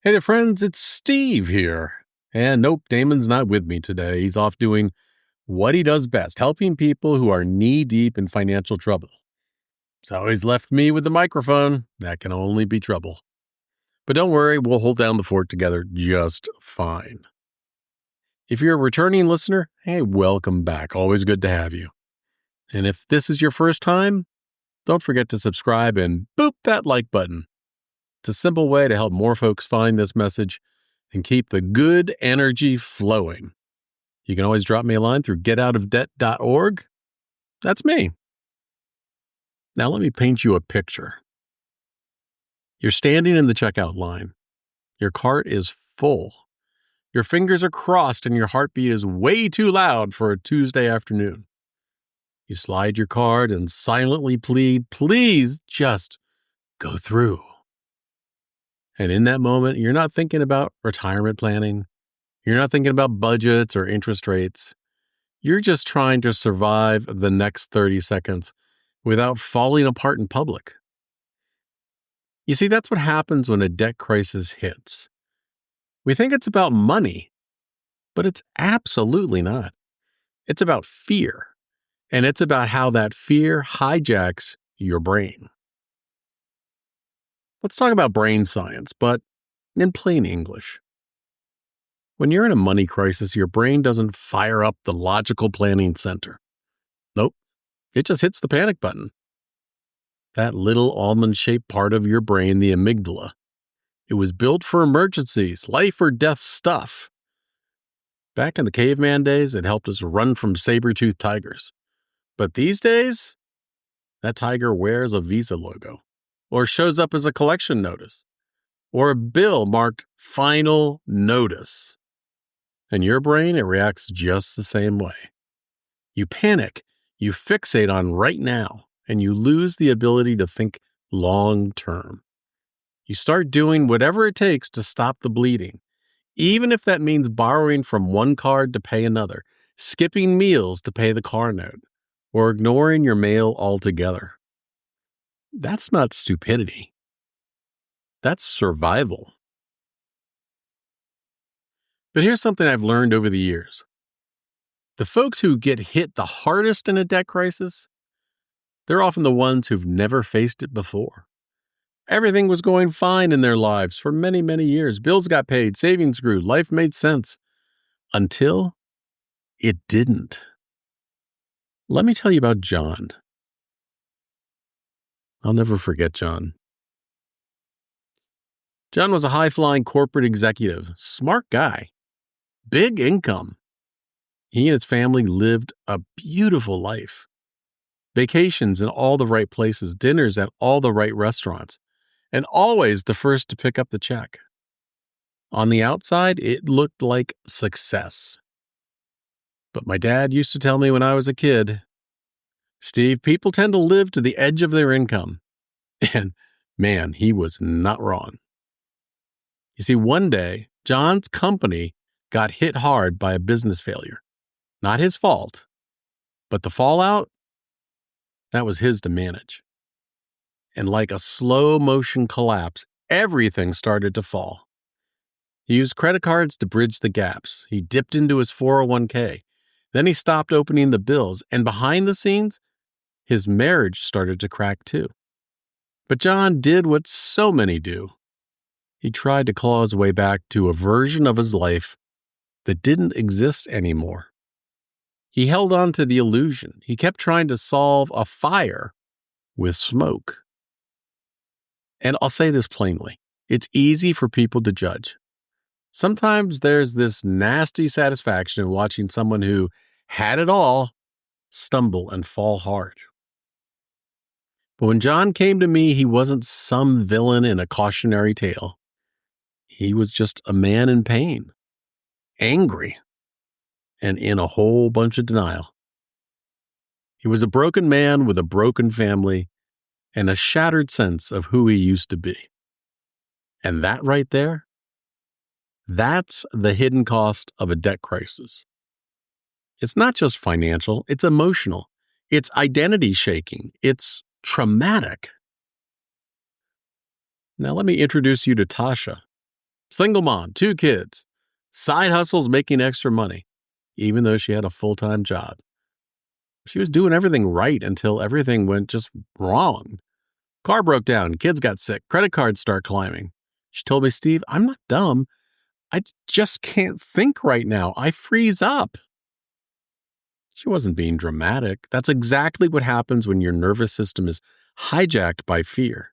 Hey there, friends. It's Steve here. And nope, Damon's not with me today. He's off doing what he does best, helping people who are knee-deep in financial trouble. So he's left me with the microphone. That can only be trouble. But don't worry, we'll hold down the fort together just fine. If you're a returning listener, hey, welcome back. Always good to have you. And if this is your first time, don't forget to subscribe and boop that like button. It's a simple way to help more folks find this message and keep the good energy flowing. You can always drop me a line through getoutofdebt.org. That's me. Now let me paint you a picture. You're standing in the checkout line. Your cart is full. Your fingers are crossed and your heartbeat is way too loud for a Tuesday afternoon. You slide your card and silently plead, please just go through. And in that moment, you're not thinking about retirement planning. You're not thinking about budgets or interest rates. You're just trying to survive the next 30 seconds without falling apart in public. You see, that's what happens when a debt crisis hits. We think it's about money, but it's absolutely not. It's about fear, and it's about how that fear hijacks your brain. Let's talk about brain science, but in plain English. When you're in a money crisis, your brain doesn't fire up the logical planning center. Nope, it just hits the panic button. That little almond-shaped part of your brain, the amygdala, it was built for emergencies, life or death stuff. Back in the caveman days, it helped us run from saber-toothed tigers. But these days, that tiger wears a Visa logo, or shows up as a collection notice, or a bill marked final notice. And your brain, it reacts just the same way. You panic, you fixate on right now, and you lose the ability to think long term. You start doing whatever it takes to stop the bleeding, even if that means borrowing from one card to pay another, skipping meals to pay the car note, or ignoring your mail altogether. That's not stupidity. That's survival. But here's something I've learned over the years. The folks who get hit the hardest in a debt crisis, they're often the ones who've never faced it before. Everything was going fine in their lives for many, many years. Bills got paid, savings grew, life made sense. Until it didn't. Let me tell you about John. I'll never forget John. John was a high-flying corporate executive, smart guy, big income. He and his family lived a beautiful life. Vacations in all the right places, dinners at all the right restaurants, and always the first to pick up the check. On the outside, it looked like success. But my dad used to tell me when I was a kid, Steve, people tend to live to the edge of their income. And man, he was not wrong. You see, one day, John's company got hit hard by a business failure. Not his fault, but the fallout, that was his to manage. And like a slow-motion collapse, everything started to fall. He used credit cards to bridge the gaps. He dipped into his 401k. Then he stopped opening the bills, and behind the scenes, his marriage started to crack too. But John did what so many do. He tried to claw his way back to a version of his life that didn't exist anymore. He held on to the illusion. He kept trying to solve a fire with smoke. And I'll say this plainly. It's easy for people to judge. Sometimes there's this nasty satisfaction in watching someone who had it all stumble and fall hard. But when John came to me, he wasn't some villain in a cautionary tale. He was just a man in pain, angry, and in a whole bunch of denial. He was a broken man with a broken family and a shattered sense of who he used to be. And that right there, that's the hidden cost of a debt crisis. It's not just financial, it's emotional, it's identity shaking, it's traumatic. Now let me introduce you to Tasha. Single mom, 2 kids, side hustles making extra money, even though she had a full-time job. She was doing everything right until everything went just wrong. Car broke down, kids got sick, credit cards start climbing. She told me, Steve, I'm not dumb. I just can't think right now. I freeze up. She wasn't being dramatic. That's exactly what happens when your nervous system is hijacked by fear.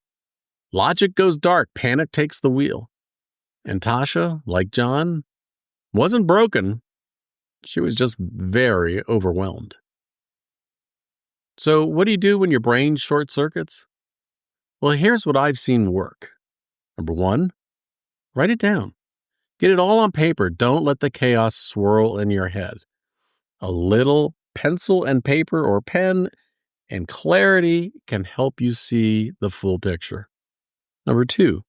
Logic goes dark, panic takes the wheel. And Tasha, like John, wasn't broken. She was just very overwhelmed. So what do you do when your brain short circuits? Well, here's what I've seen work. Number 1, write it down. Get it all on paper. Don't let the chaos swirl in your head. A little pencil and paper or pen and clarity can help you see the full picture. Number 2,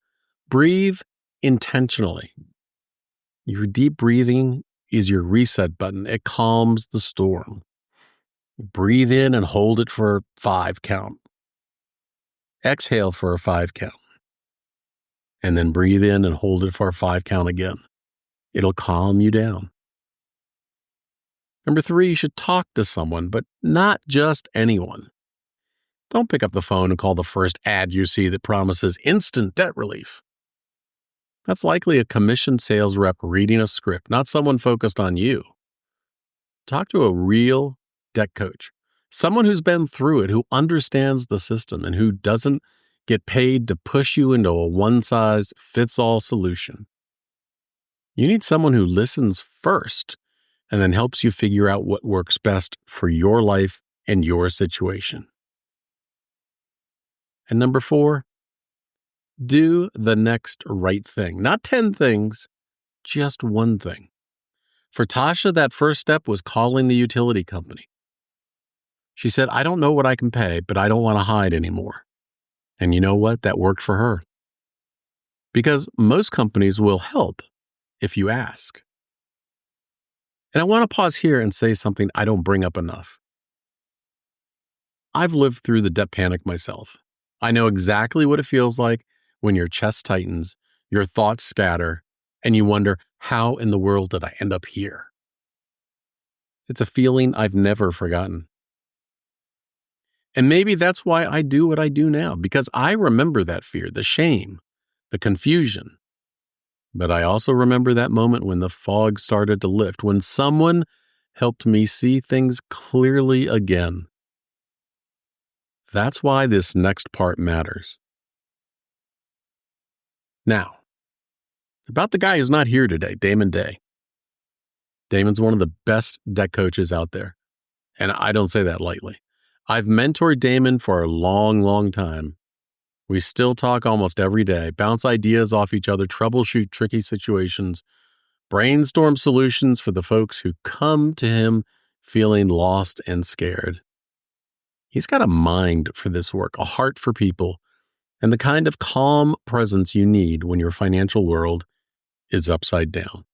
breathe intentionally. Your deep breathing is your reset button. It calms the storm. Breathe in and hold it for a 5 count. Exhale for a 5 count. And then breathe in and hold it for a 5 count again. It'll calm you down. Number 3, you should talk to someone, but not just anyone. Don't pick up the phone and call the first ad you see that promises instant debt relief. That's likely a commissioned sales rep reading a script, not someone focused on you. Talk to a real debt coach, someone who's been through it, who understands the system, and who doesn't get paid to push you into a one-size-fits-all solution. You need someone who listens first and then helps you figure out what works best for your life and your situation. And number 4, do the next right thing. Not 10 things, just one thing. For Tasha, that first step was calling the utility company. She said, I don't know what I can pay, but I don't want to hide anymore. And you know what? That worked for her. Because most companies will help if you ask. And I want to pause here and say something I don't bring up enough. I've lived through the debt panic myself. I know exactly what it feels like when your chest tightens, your thoughts scatter, and you wonder, how in the world did I end up here? It's a feeling I've never forgotten. And maybe that's why I do what I do now, because I remember that fear, the shame, the confusion. But I also remember that moment when the fog started to lift, when someone helped me see things clearly again. That's why this next part matters. Now, about the guy who's not here today, Damon Day. Damon's one of the best debt coaches out there, and I don't say that lightly. I've mentored Damon for a long, long time. We still talk almost every day, bounce ideas off each other, troubleshoot tricky situations, brainstorm solutions for the folks who come to him feeling lost and scared. He's got a mind for this work, a heart for people, and the kind of calm presence you need when your financial world is upside down.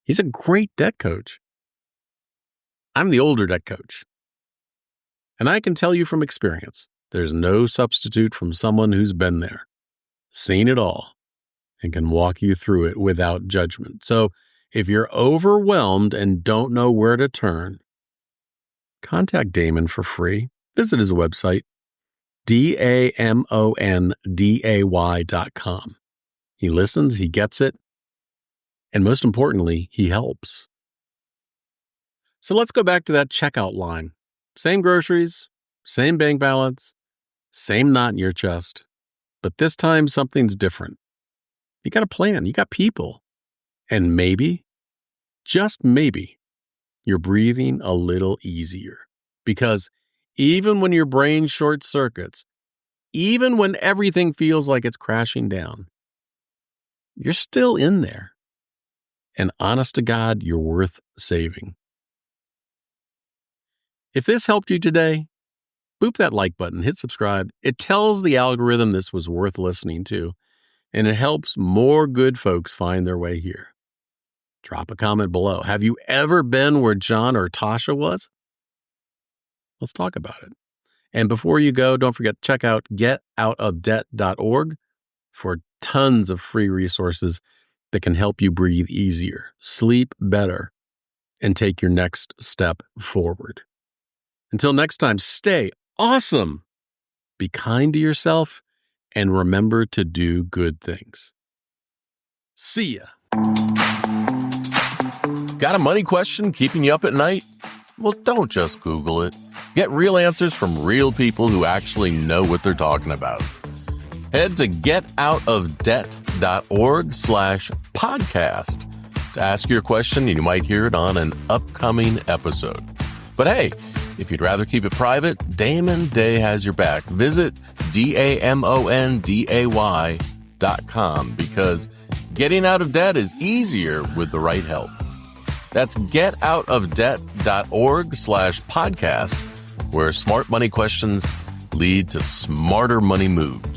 He's a great debt coach. I'm the older debt coach. And I can tell you from experience, there's no substitute from someone who's been there, seen it all, and can walk you through it without judgment. So if you're overwhelmed and don't know where to turn, contact Damon for free. Visit his website, damonday.com. He listens, he gets it, and most importantly, he helps. So let's go back to that checkout line. Same groceries, same bank balance, same knot in your chest. But this time, something's different. You got a plan, you got people. And maybe, just maybe, you're breathing a little easier. Because even when your brain short circuits, even when everything feels like it's crashing down, you're still in there. And honest to God, you're worth saving. If this helped you today, boop that like button, hit subscribe. It tells the algorithm this was worth listening to, and it helps more good folks find their way here. Drop a comment below. Have you ever been where John or Tasha was? Let's talk about it. And before you go, don't forget to check out getoutofdebt.org for tons of free resources that can help you breathe easier, sleep better, and take your next step forward. Until next time, stay awesome, be kind to yourself, and remember to do good things. See ya. Got a money question keeping you up at night? Well, don't just Google it. Get real answers from real people who actually know what they're talking about. Head to getoutofdebt.org/podcast to ask your question, and you might hear it on an upcoming episode. But hey, if you'd rather keep it private, Damon Day has your back. Visit DAMONDAY.com because getting out of debt is easier with the right help. That's getoutofdebt.org/podcast, where smart money questions lead to smarter money moves.